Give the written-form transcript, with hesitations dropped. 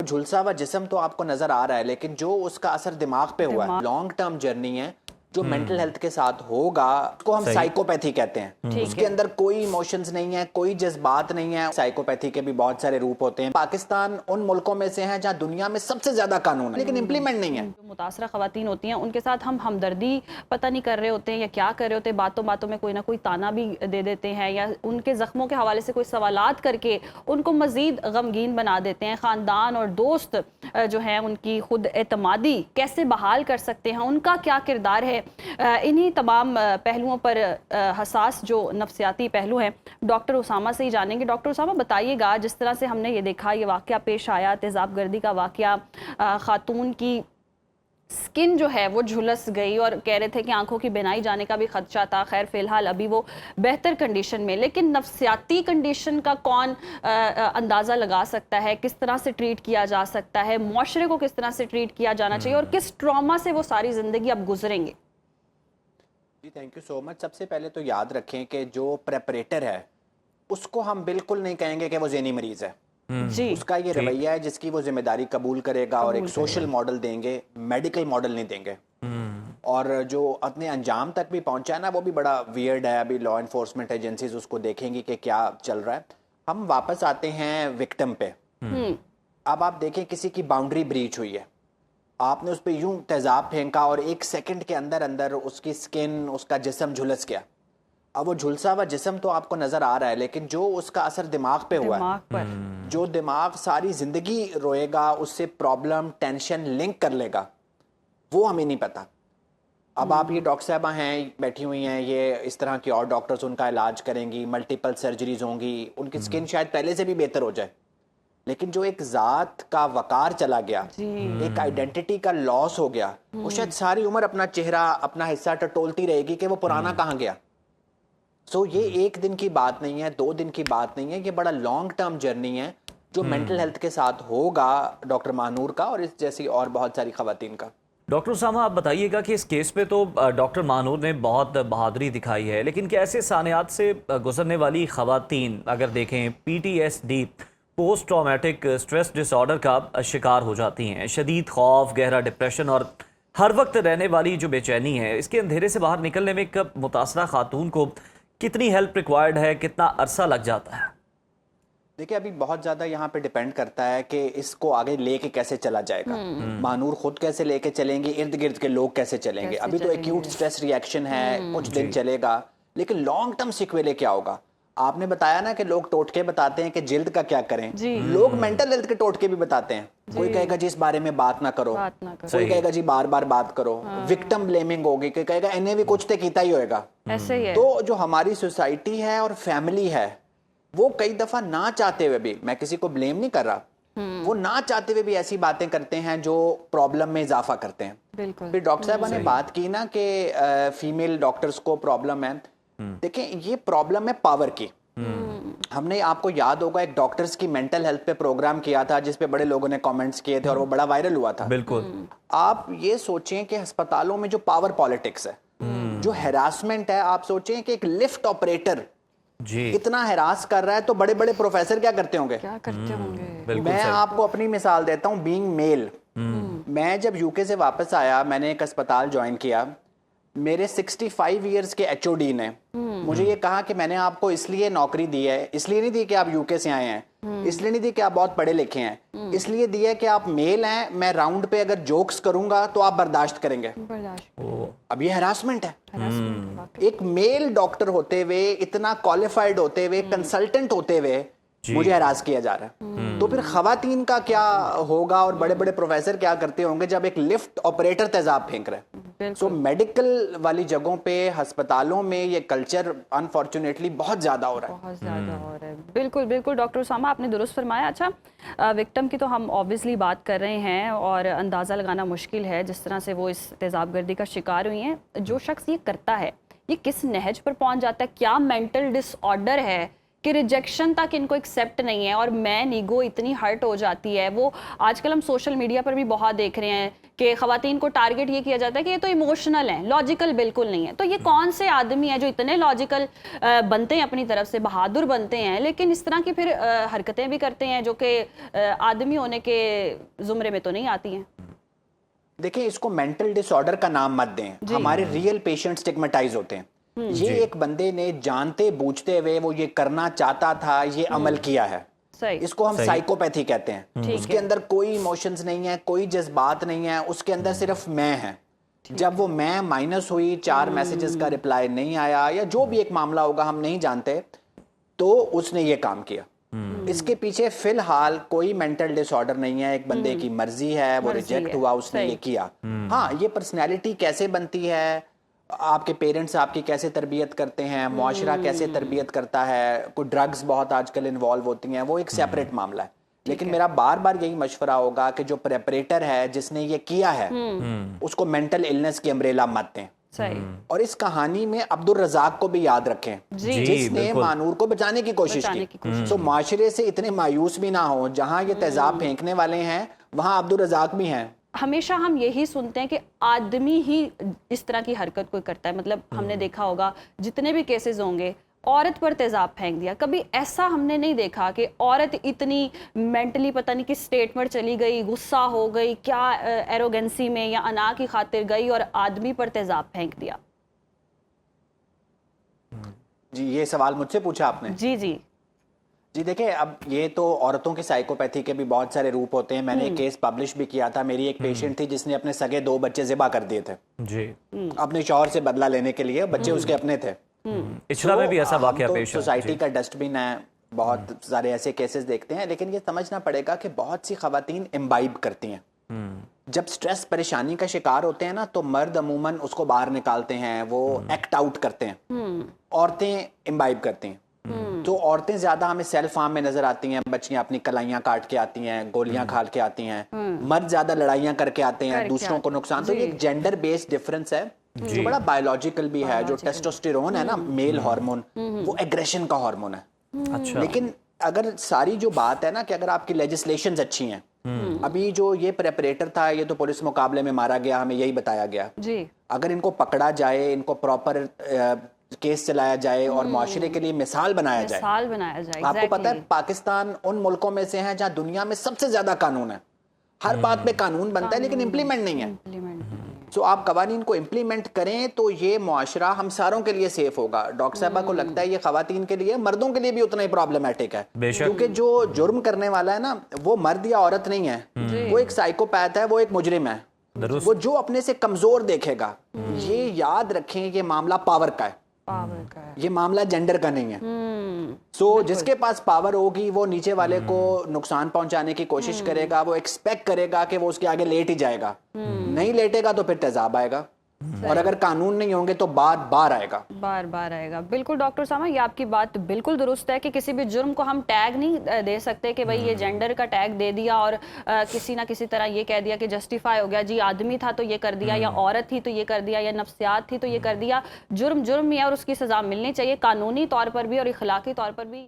झुलसा हुआ जिस्म तो आपको नजर आ रहा है, लेकिन जो उसका असर दिमाग पे हुआ है, लॉन्ग टर्म जर्नी है जो मेंटल हेल्थ के साथ होगा, उसको हम साइकोपैथी कहते हैं। उसके अंदर कोई इमोशंस नहीं है, कोई जज्बात नहीं है। साइकोपैथी के भी बहुत सारे रूप होते हैं। पाकिस्तान उन मुल्कों में से है जहां दुनिया में सबसे ज्यादा कानून है, लेकिन इम्प्लीमेंट नहीं है। जो मुतासरा खवातीन होती हैं उनके साथ हम हमदर्दी पता नहीं कर रहे होते हैं या क्या कर रहे होते हैं, बातों बातों में कोई ना कोई ताना भी दे देते हैं या उनके जख्मों के हवाले से कोई सवालात करके उनको मजीद गमगीन बना देते हैं। ख़ानदान और दोस्त जो हैं उनकी खुद एतमादी कैसे बहाल कर सकते हैं, उनका क्या किरदार है, इन्हीं तमाम पहलुओं पर हसास जो नफ्सियाती पहलू हैं डॉक्टर उसामा से ही जानेंगे। डॉक्टर उसामा बताइएगा, जिस तरह से हमने ये देखा, ये वाक़या पेश आया, तेज़ाब गर्दी का वाक़या, ख़ातून की स्किन जो है वो झुलस गई और कह रहे थे कि आंखों की बिनाई जाने का भी खदशा था। खैर फ़िलहाल अभी वो बेहतर कंडीशन में, लेकिन नफ्सियाती कंडीशन का कौन अंदाज़ा लगा सकता है, किस तरह से ट्रीट किया जा सकता है, मुआशरे को किस तरह से ट्रीट किया जाना चाहिए और किस ट्रॉमा से वो सारी ज़िंदगी अब गुजरेंगे। जी थैंक यू सो मच। सबसे पहले तो याद रखें कि जो प्रेपरेटर है उसको हम बिल्कुल नहीं कहेंगे कि वो ज़हनी मरीज़ है। जी, उसका ये रवैया है जिसकी वो जिम्मेदारी कबूल करेगा और एक सोशल मॉडल देंगे, मेडिकल मॉडल नहीं देंगे। और जो अपने अंजाम तक भी पहुंचा है ना, वो भी बड़ा वियर्ड है। अभी लॉ इन्फोर्समेंट एजेंसीज उसको देखेंगी कि क्या चल रहा है। हम वापस आते हैं विक्टिम पे। अब आप देखें, किसी की बाउंड्री ब्रीच हुई है, आपने उस पर यूं तेजाब फेंका और एक सेकंड के अंदर अंदर उसकी स्किन, उसका जिस्म झुलस गया। अब वो झुलसा हुआ जिस्म तो आपको नजर आ रहा है, लेकिन जो उसका असर दिमाग पे हुआ है, जो दिमाग सारी जिंदगी रोएगा, उससे प्रॉब्लम, टेंशन लिंक कर लेगा, वो हमें नहीं पता। अब आप ये डॉक्टर साहबा हैं, बैठी हुई हैं, ये इस तरह की और डॉक्टर्स उनका इलाज करेंगी, मल्टीपल सर्जरीज होंगी, उनकी स्किन शायद पहले से भी बेहतर हो जाए, लेकिन जो एक जात का वकार चला गया, एक आइडेंटिटी का लॉस हो गया, वो शायद सारी उम्र अपना चेहरा, अपना हिस्सा टटोलती रहेगी कि वो पुराना कहाँ गया। सो ये एक दिन की बात नहीं है, 2 दिन की बात नहीं है, ये बड़ा लॉन्ग टर्म जर्नी है जो मेंटल हेल्थ के साथ होगा डॉक्टर मानूर का और इस जैसी और बहुत सारी खवातीन का। डॉक्टर उसामा, आप बताइएगा कि इस केस पे तो डॉक्टर मानूर ने बहुत बहादुरी दिखाई है, लेकिन क्या ऐसे सानियात से गुजरने वाली खवातीन अगर देखें PTSD, post traumatic stress disorder का शिकार हो जाती हैं, शदीद खौफ, गहरा डिप्रेशन और हर वक्त रहने वाली जो बेचैनी है, इसके अंधेरे से बाहर निकलने में एक मुतासरा खातून को कितनी हेल्प रिक्वायर्ड है, कितना अरसा लग जाता है? देखिए, अभी बहुत ज़्यादा यहाँ पे डिपेंड करता है कि इसको आगे लेके कैसे चला जाएगा। मानूर खुद कैसे लेके चलेंगे, इर्द गिर्द के लोग कैसे चलेंगे। अभी तो एक्यूट स्ट्रेस रिएक्शन है, कुछ दिन चलेगा, लेकिन लॉन्ग टर्म सिक्वेले क्या होगा। आपने बताया ना कि लोग टोटके बताते हैं कि जिल्द का क्या करें, लोग मेंटल हेल्थ के टोटके भी बताते हैं। कोई कहेगा जी इस बारे में बात ना करो, कोई कहेगा जी बार बार बात करो, विक्टिम ब्लेमिंग होगी, कोई कहेगा इन्हें भी कुछ तो कीता ही होएगा। ऐसे ही है। तो जो हमारी सोसाइटी है और फैमिली है, वो कई दफा ना चाहते हुए भी, मैं किसी को ब्लेम नहीं कर रहा, वो ना चाहते हुए भी ऐसी बातें करते हैं जो प्रॉब्लम में इजाफा करते हैं। बिल्कुल। फिर डॉक्टर साहब ने बात की ना कि फीमेल डॉक्टर्स को प्रॉब्लम है। देखें, ये प्रॉब्लम है पावर की। हमने, आपको याद होगा, एक डॉक्टर्स की मेंटल हेल्थ पे प्रोग्राम किया था जिसपे बड़े लोगों ने कमेंट्स किए थे और वो बड़ा वायरल हुआ था। बिल्कुल। आप ये सोचें कि अस्पतालों में जो पावर पॉलिटिक्स है, जो हैरासमेंट है, आप सोचें कि एक लिफ्ट ऑपरेटर जी इतना हैरास कर रहा है तो बड़े बड़े प्रोफेसर क्या करते होंगे। मैं आपको अपनी मिसाल देता हूँ, बीइंग मेल। मैं जब यूके से वापस आया, मैंने एक अस्पताल ज्वाइन किया। मेरे 65 इयर्स के HOD ने मुझे ये कहा कि मैंने आपको इसलिए नौकरी दी है, इसलिए नहीं दी कि आप यूके से आए हैं, इसलिए नहीं दी कि आप बहुत पढ़े लिखे हैं, इसलिए दी है कि आप मेल हैं, मैं राउंड पे अगर जोक्स करूंगा तो आप बर्दाश्त करेंगे। अब ये हैरासमेंट है। एक मेल डॉक्टर होते हुए, इतना क्वालिफाइड होते हुए, कंसल्टेंट होते हुए मुझे हरास किया जा रहा है। तो फिर खवातीन का क्या होगा और बड़े बड़े प्रोफेसर क्या करते होंगे जब एक लिफ्ट ऑपरेटर तेजाब फेंक रहा है। सो मेडिकल वाली जगहों पे, अस्पतालों में ये कल्चर अनफॉर्चुनेटली बहुत ज्यादा हो रहा है। बहुत ज्यादा हो रहा है। बिल्कुल बिल्कुल डॉक्टर उसामा, आपने दुरुस्त फरमाया। अच्छा, विक्टिम की तो हम ऑब्वियसली बात कर रहे हैं और अंदाज़ा लगाना मुश्किल है जिस तरह से वो इस तेजाब गर्दी का शिकार हुई हैं। जो शख्स ये करता है, ये किस नहज पर पहुंच जाता है, क्या मेंटल डिसऑर्डर है कि रिजेक्शन तक इनको एक्सेप्ट नहीं है, और मैन ईगो इतनी हर्ट हो जाती है। वो आजकल हम सोशल मीडिया पर भी बहुत देख रहे हैं कि ख़वातीन को टारगेट ये किया जाता है कि ये तो इमोशनल हैं, लॉजिकल बिल्कुल नहीं है। तो ये कौन से आदमी हैं जो इतने लॉजिकल बनते हैं, अपनी तरफ से बहादुर बनते हैं, लेकिन इस तरह की फिर हरकतें भी करते हैं जो कि आदमी होने के ज़ुमरे में तो नहीं आती हैं। देखिए, इसको मेंटल डिसऑर्डर का नाम मत दें। हमारे रियल पेशेंट स्टिग्मेटाइज होते हैं। ये एक बंदे ने जानते बूझते हुए वो ये करना चाहता था, ये अमल किया है, सही। इसको हम साइकोपैथी कहते हैं। उसके अंदर कोई इमोशंस नहीं है, कोई जज्बात नहीं है, उसके अंदर सिर्फ मैं है। जब वो मैं माइनस हुई, 4 मैसेजेस का रिप्लाई नहीं आया, या जो भी एक मामला होगा हम नहीं जानते, तो उसने ये काम किया। इसके पीछे फिलहाल कोई मेंटल डिसऑर्डर नहीं है, एक बंदे की मर्जी है, वो रिजेक्ट हुआ, उसने ये किया। हाँ, ये पर्सनैलिटी कैसे बनती है, आपके पेरेंट्स आपकी कैसे तरबियत करते हैं, मुआशरा कैसे तरबियत करता है, कोई ड्रग्स बहुत आजकल इन्वॉल्व होती हैं, वो एक सेपरेट मामला है। लेकिन मेरा बार बार यही मशवरा होगा कि जो प्रेपरेटर है, जिसने ये किया है, उसको मेंटल इलनेस की अम्ब्रेला मत दें। सही। और इस कहानी में अब्दुल रज़ाक को भी याद रखें, जिसने मानूर को बचाने की कोशिश की। तो माशरे से इतने मायूस भी ना हो, जहां ये तेजाब फेंकने वाले हैं वहां अब्दुल रज़ाक भी हैं। हमेशा हम यही सुनते हैं कि आदमी ही इस तरह की हरकत कोई करता है। मतलब हमने देखा होगा जितने भी केसेस होंगे, औरत पर तेजाब फेंक दिया। कभी ऐसा हमने नहीं देखा कि औरत इतनी मेंटली पता नहीं किस स्टेट में चली गई, गुस्सा हो गई, क्या एरोगेंसी में या अना की खातिर गई और आदमी पर तेजाब फेंक दिया। जी, ये सवाल मुझसे पूछा आपने? जी देखिए, अब ये तो औरतों की साइकोपैथी के भी बहुत सारे रूप होते हैं। मैंने एक केस पब्लिश भी किया था। मेरी एक पेशेंट थी जिसने अपने सगे 2 बच्चे ज़िबा कर दिए थे जी, अपने शौहर से बदला लेने के लिए। बच्चे उसके अपने थे। इछला में भी ऐसा वाकया पेश है। सोसाइटी का डस्टबिन है, बहुत सारे ऐसे केसेस देखते हैं। लेकिन ये समझना पड़ेगा कि बहुत सी खवातीन इम्बाइब करती हैं। जब स्ट्रेस परेशानी का शिकार होते हैं ना, तो मर्द अमूमन उसको बाहर निकालते हैं, वो एक्ट आउट करते हैं। औरतें इम्बाइब करती हैं। तो औरतें ज्यादा हमें सेल्फ हार्म में नजर आती हैं। बच्चियां अपनी कलाइयां काट के आती हैं, गोलियां खा के आती हैं। मर्द ज्यादा लड़ाइयां करके आते हैं, दूसरों को नुकसान। तो ये एक जेंडर बेस्ड डिफरेंस है जो बड़ा बायोलॉजिकल भी है। जो टेस्टोस्टेरोन है ना, मेल हार्मोन, वो एग्रेशन का हार्मोन है। अच्छा। लेकिन अगर सारी जो बात है ना कि अगर आपकी लेजिस्लेशंस अच्छी हैं, अभी जो ये प्रेपरेटर था, ये तो पुलिस मुकाबले में मारा गया, हमें यही बताया गया जी। अगर इनको पकड़ा जाए, इनको प्रॉपर केस चलाया जाए और माशरे के लिए मिसाल बनाया जाए। आपको पता है पाकिस्तान उन मुल्कों में से है जहां दुनिया में सबसे ज्यादा कानून है। हर बात पे कानून बनता है लेकिन इम्प्लीमेंट नहीं है। सो आप कवानीन को इम्प्लीमेंट करें तो ये मुआशरा हम सारों के लिए सेफ होगा। डॉक्टर साहबा को लगता है ये खवातीन के लिए, मर्दों के लिए भी उतना ही प्रॉब्लमैटिक है, क्योंकि जो जुर्म करने वाला है ना, वो मर्द या औरत नहीं है, वो एक साइकोपैथ है, वो एक मुजरिम है। वो जो अपने से कमजोर देखेगा। ये याद रखें, ये मामला पावर का है, ये मामला जेंडर का नहीं है। सो जिसके पास पावर होगी वो नीचे वाले को नुकसान पहुंचाने की कोशिश करेगा। वो एक्सपेक्ट करेगा कि वो उसके आगे लेट ही जाएगा। नहीं लेटेगा तो फिर तेजाब आएगा, और अगर कानून नहीं होंगे तो बार बार आएगा। बिल्कुल डॉक्टर साहब, ये आपकी बात बिल्कुल दुरुस्त है कि किसी भी जुर्म को हम टैग नहीं दे सकते कि भाई ये जेंडर का टैग दे दिया और किसी ना किसी तरह ये कह दिया कि जस्टिफाई हो गया जी, आदमी था तो ये कर दिया, या औरत थी तो ये कर दिया, या नफ्सियात थी तो ये कर दिया। जुर्म जुर्म ही है और उसकी सजा मिलनी चाहिए, कानूनी तौर पर भी और इखलाकी तौर पर भी।